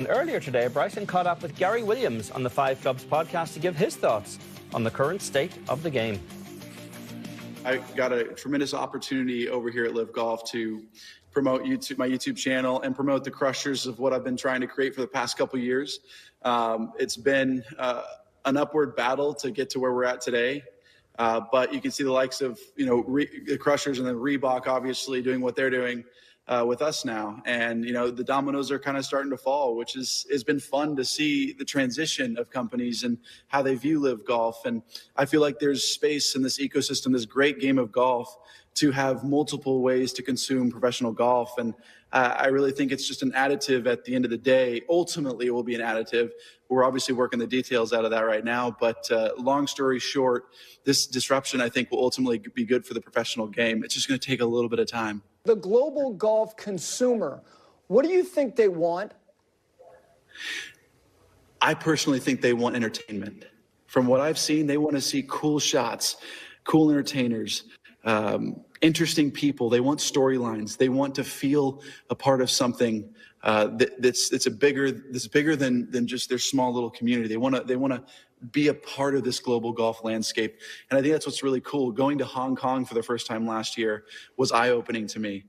And earlier today, Bryson caught up with Gary Williams on the Five Clubs podcast to give his thoughts on the current state of the game. I got a tremendous opportunity over here at LIV Golf to promote my YouTube channel and promote the crushers of what I've been trying to create for the past couple of years. It's been an upward battle to get to where we're at today. But you can see the likes of, the crushers and then Reebok obviously doing what they're doing with us now. And, the dominoes are kind of starting to fall, which has been fun to see the transition of companies and how they view LIV Golf. And I feel like there's space in this ecosystem, this great game of golf, to have multiple ways to consume professional golf. And I really think it's just an additive at the end of the day. Ultimately, it will be an additive. We're obviously working the details out of that right now. But long story short, this disruption, I think, will ultimately be good for the professional game. It's just going to take a little bit of time. The global golf consumer, what do you think they want? I personally think they want entertainment. From what I've seen, they want to see cool shots, cool entertainers, interesting people. They want storylines. They want to feel a part of something that's bigger than just their small little community. They want to be a part of this global golf landscape. And I think that's what's really cool. Going to Hong Kong for the first time last year was eye-opening to me.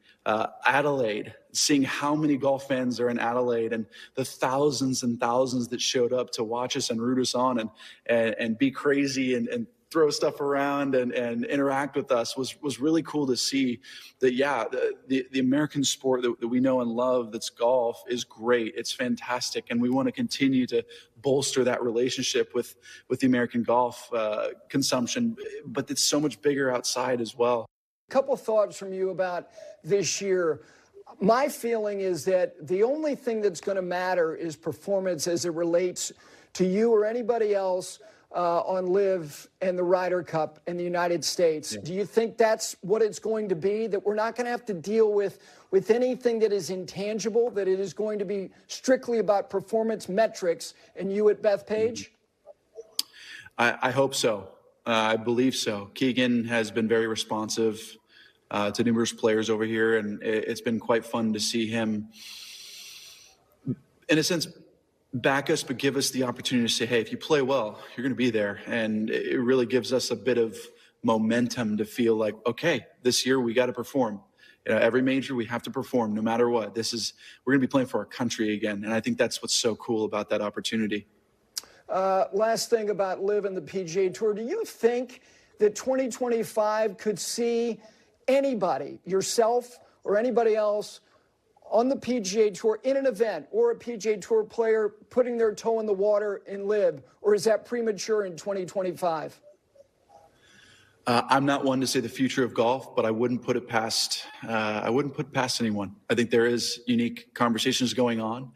Adelaide, seeing how many golf fans are in Adelaide and the thousands and thousands that showed up to watch us and root us on and be crazy and throw stuff around and interact with us was really cool to see that, yeah, the American sport that we know and love, that's golf, is great. It's fantastic. And we want to continue to bolster that relationship with the American golf consumption, but it's so much bigger outside as well. A couple thoughts from you about this year. My feeling is that the only thing that's going to matter is performance as it relates to you or anybody else on LIV and the Ryder Cup in the United States. Yeah. Do you think that's what it's going to be, that we're not going to have to deal with anything that is intangible, that it is going to be strictly about performance metrics and you at Bethpage? I hope so. I believe so. Keegan has been very responsive to numerous players over here, and it's been quite fun to see him, in a sense, back us, but give us the opportunity to say, hey, if you play well, you're going to be there. And it really gives us a bit of momentum to feel like, okay, this year we got to perform. Every major we have to perform no matter what. We're going to be playing for our country again. And I think that's what's so cool about that opportunity. Last thing about LIV and the PGA Tour. Do you think that 2025 could see anybody, yourself or anybody else, on the PGA Tour in an event, or a PGA Tour player putting their toe in the water in LIV, or is that premature in 2025? I'm not one to say the future of golf, but I wouldn't put it past anyone. I think there is unique conversations going on.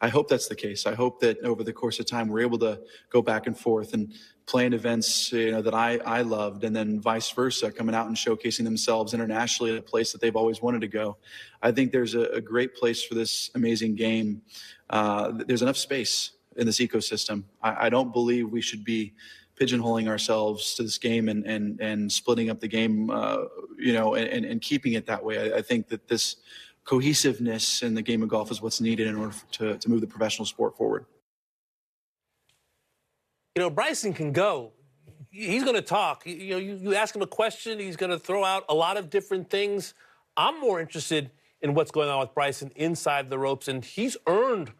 I hope that's the case. I hope that over the course of time we're able to go back and forth and play in events that I loved, and then vice versa, coming out and showcasing themselves internationally at a place that they've always wanted to go. I think there's a great place for this amazing game. There's enough space in this ecosystem. I don't believe we should be pigeonholing ourselves to this game and splitting up the game, and keeping it that way. I think that this cohesiveness in the game of golf is what's needed in order to move the professional sport forward. Bryson can go. He's going to talk. You ask him a question, he's going to throw out a lot of different things. I'm more interested in what's going on with Bryson inside the ropes, and he's earned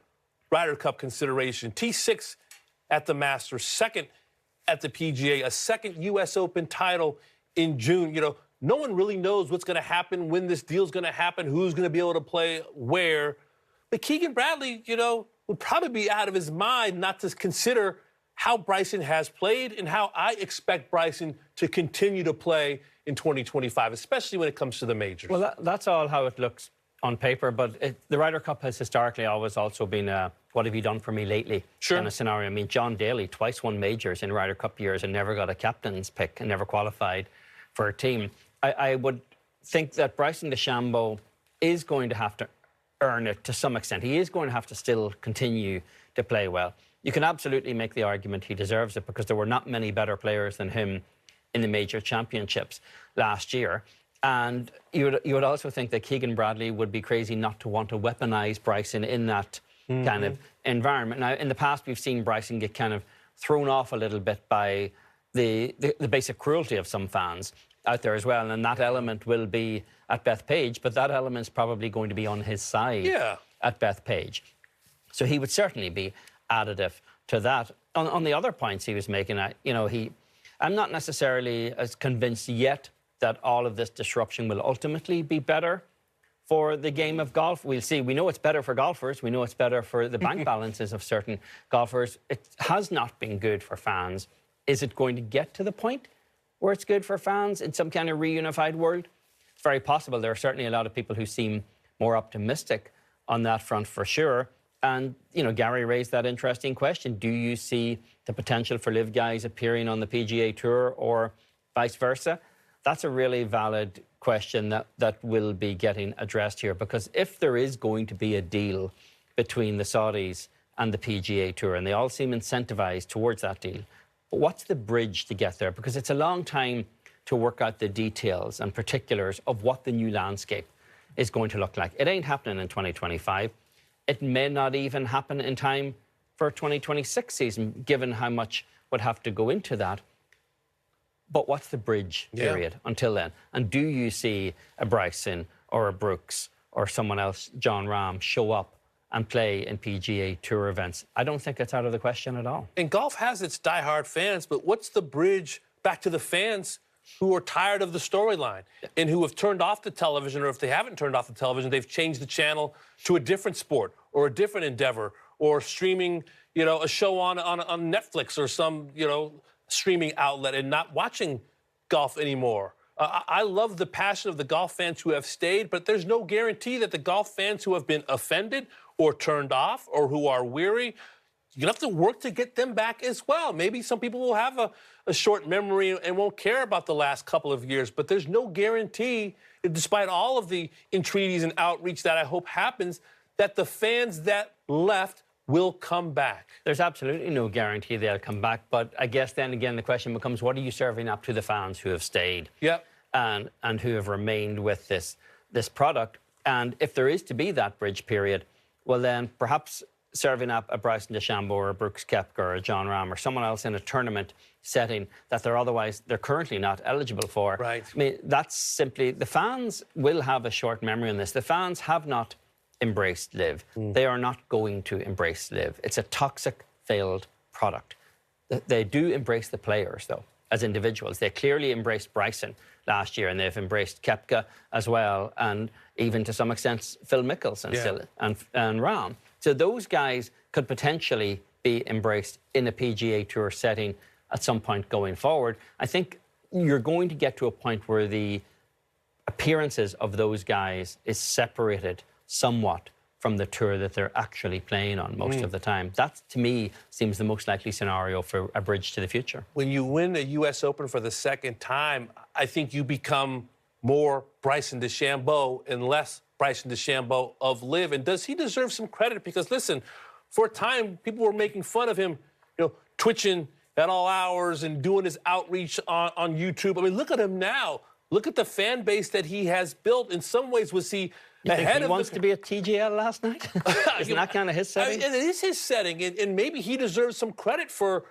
Ryder Cup consideration. T6 at the Masters, second at the PGA, a second U.S. Open title in June. No one really knows what's going to happen, when this deal's going to happen, who's going to be able to play where. But Keegan Bradley, would probably be out of his mind not to consider how Bryson has played and how I expect Bryson to continue to play in 2025, especially when it comes to the majors. Well, that's all how it looks on paper, but the Ryder Cup has historically always also been what have you done for me lately kind of scenario. I mean, John Daly twice won majors in Ryder Cup years and never got a captain's pick and never qualified for a team. I would think that Bryson DeChambeau is going to have to earn it to some extent. He is going to have to still continue to play well. You can absolutely make the argument he deserves it because there were not many better players than him in the major championships last year. And you would also think that Keegan Bradley would be crazy not to want to weaponize Bryson in that kind of environment. Now, in the past, we've seen Bryson get kind of thrown off a little bit by the basic cruelty of some fans out there as well, and that element will be at Bethpage, but that element's probably going to be on his side at Bethpage. So he would certainly be additive to that. On the other points he was making, I'm not necessarily as convinced yet that all of this disruption will ultimately be better for the game of golf. We'll see. We know it's better for golfers. We know it's better for the bank balances of certain golfers. It has not been good for fans. Is it going to get to the point where it's good for fans in some kind of reunified world? It's very possible. There are certainly a lot of people who seem more optimistic on that front for sure. And, Gary raised that interesting question. Do you see the potential for LIV guys appearing on the PGA Tour or vice versa? That's a really valid question that will be getting addressed here, because if there is going to be a deal between the Saudis and the PGA Tour, and they all seem incentivized towards that deal, but what's the bridge to get there? Because it's a long time to work out the details and particulars of what the new landscape is going to look like. It ain't happening in 2025. It may not even happen in time for 2026 season, given how much would have to go into that. But what's the bridge period until then? And do you see a Bryson or a Brooks or someone else, John Rahm, show up and play in PGA Tour events? I don't think it's out of the question at all. And golf has its diehard fans, but what's the bridge back to the fans who are tired of the storyline and who have turned off the television, or if they haven't turned off the television, they've changed the channel to a different sport or a different endeavor, or streaming, a show on Netflix or some, streaming outlet, and not watching golf anymore. I love the passion of the golf fans who have stayed, but there's no guarantee that the golf fans who have been offended or turned off or who are weary, you have to work to get them back as well. Maybe some people will have a short memory and won't care about the last couple of years, but there's no guarantee, despite all of the entreaties and outreach that I hope happens, that the fans that left will come back. There's absolutely no guarantee they'll come back, but I guess then again the question becomes, what are you serving up to the fans who have stayed and who have remained with this product? And if there is to be that bridge period, well then perhaps serving up a Bryson DeChambeau or a Brooks Koepka or a John Rahm or someone else in a tournament setting that they're currently not eligible for. Right. I mean, that's simply, the fans will have a short memory on this. The fans have not embraced LIV. They are not going to embrace LIV. It's a toxic, failed product. They do embrace the players, though, as individuals. They clearly embraced Bryson last year, and they've embraced Koepka as well, and even to some extent Phil Mickelson still, and Rahm. So those guys could potentially be embraced in a PGA Tour setting at some point going forward. I think you're going to get to a point where the appearances of those guys is separated somewhat from the tour that they're actually playing on most of the time. That, to me, seems the most likely scenario for a bridge to the future. When you win a U.S. Open for the second time, I think you become more Bryson DeChambeau and less Bryson DeChambeau of LIV. And does he deserve some credit? Because, listen, for a time, people were making fun of him, twitching at all hours and doing his outreach on YouTube. I mean, look at him now. Look at the fan base that he has built. In some ways, was he ahead of wants to be at TGL last night? Isn't that kind of his setting? It is his setting, and maybe he deserves some credit for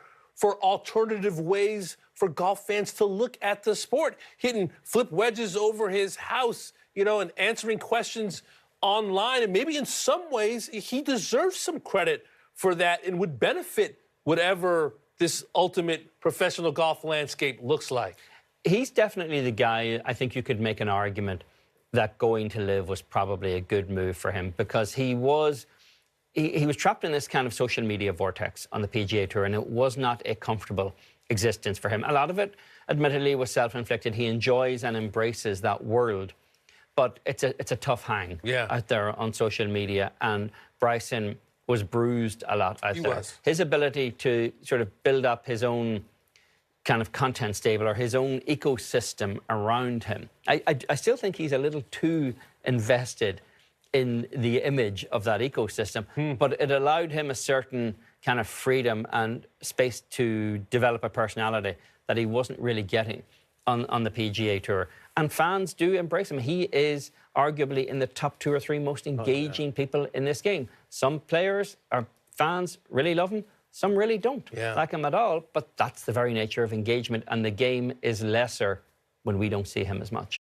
alternative ways for golf fans to look at the sport. Hitting flip wedges over his house, and answering questions online. And maybe in some ways, he deserves some credit for that and would benefit whatever this ultimate professional golf landscape looks like. He's definitely the guy, I think you could make an argument that going to LIV was probably a good move for him, because he was trapped in this kind of social media vortex on the PGA Tour, and it was not a comfortable existence for him. A lot of it, admittedly, was self-inflicted. He enjoys and embraces that world, but it's a tough hang out there on social media, and Bryson was bruised a lot out there. His ability to sort of build up his own kind of content stable or his own ecosystem around him. I still think he's a little too invested in the image of that ecosystem, but it allowed him a certain kind of freedom and space to develop a personality that he wasn't really getting on the PGA Tour. And fans do embrace him. He is arguably in the top 2 or 3 most engaging people in this game. Some players or fans really love him. Some really don't like him at all. But that's the very nature of engagement. And the game is lesser when we don't see him as much.